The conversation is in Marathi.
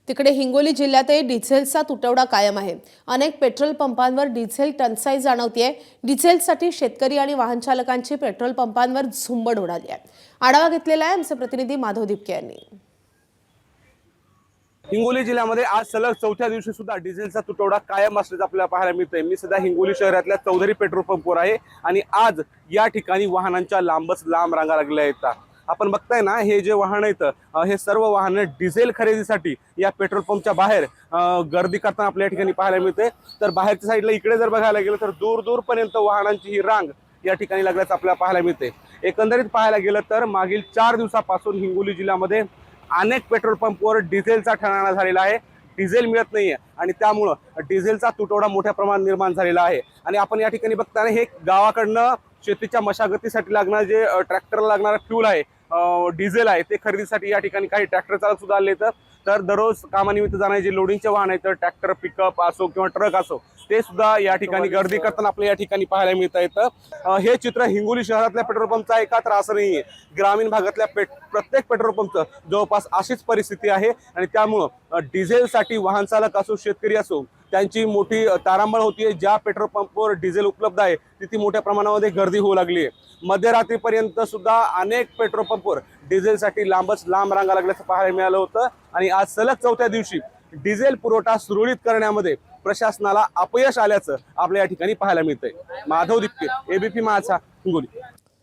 तिकडे हिंगोली जिल्ह्यातही डिझेलचा तुटवडा कायम आहे। अनेक पेट्रोल पंपांवर डिझेल टंचाई जाणवतेय। डिझेलसाठी शेतकरी आणि वाहन चालकांची पेट्रोल पंपांवर झुंबड उडाली आहे। आढावा घेतलेला आहे आमचे प्रतिनिधी माधव दिपके यांनी। हिंगोली जिल्ह्यामध्ये आज सलग चौथ्या दिवशी सुद्धा डिझेलचा तुटवडा कायम असल्याचं आपल्याला पाहायला मिळतंय। मी सध्या हिंगोली शहरातल्या चौधरी पेट्रोल पंपवर आहे आणि आज या ठिकाणी वाहनांच्या लांबच लांब रांगा लागल्या आहेत। आपण बघताय ना, हे जे वाहन आहेत हे सर्व वाहनं डिझेल खरेदीसाठी या पेट्रोल पंपच्या बाहेर गर्दी करताना आपल्या ठिकाणी पाहायला मिळते। तर बाहेरच्या साईडला इकडे जर बघायला गेलं तर दूर दूरपर्यंत वाहनांची ही रांग या ठिकाणी लागल्याचं आपल्याला पाहायला मिळते। एकंदरीत पाहायला गेलं तर मागील 4 दिवसापासून हिंगोली जिल्ह्यामध्ये अनेक पेट्रोल पंपवर डिझेलचा ठणाणा झालेला आहे। डिझेल मिळत नाहीये आणि त्यामुळं डिझेलचा तुटवडा मोठ्या प्रमाणात निर्माण झालेला आहे। आणि आपण या ठिकाणी बघताना हे गावाकडनं शेतीच्या मशागतीसाठी लागणारे जे ट्रॅक्टरला लागणारा फ्यूल आहे, डिझेल आहे, ते खरेदीसाठी या ठिकाणी काही ट्रॅक्टर चालक सुद्धा आले तर दररोज कामानिमित्त जाणारे जे लोडिंगचे वाहन आहेत, ट्रॅक्टर पिकअप असो किंवा ट्रक असो, ते सुद्धा या ठिकाणी गर्दी करताना आपल्या या ठिकाणी पाहायला मिळत आहेत। हे चित्र हिंगोली शहरातल्या पेट्रोल पंपचं आहे का, तर असं नाहीये। ग्रामीण भागातल्या प्रत्येक पेट्रोल पंपचं जवळपास अशीच परिस्थिती आहे आणि त्यामुळं डिझेलसाठी वाहन चालक असो, शेतकरी असो, त्यांची मोठी तारांबळ होतीये। ज्या पेट्रोल पंपवर डिझेल उपलब्ध आहे तिथे मोठ्या प्रमाणामध्ये गर्दी होऊ लागली आहे। मध्यरात्रीपर्यंत सुद्धा अनेक पेट्रोल पंपवर डिझेलसाठी लांबच लांब रांगा लागल्याचं पाहायला मिळालं होतं आणि आज सलग चौथ्या दिवशी डिझेल पुरवठा सुरळीत करण्यामध्ये प्रशासनाला अपयश आल्याचं आपल्या या ठिकाणी पाहायला मिळतंय। माधव दिपके, एबीपी माझा, हिंगोली।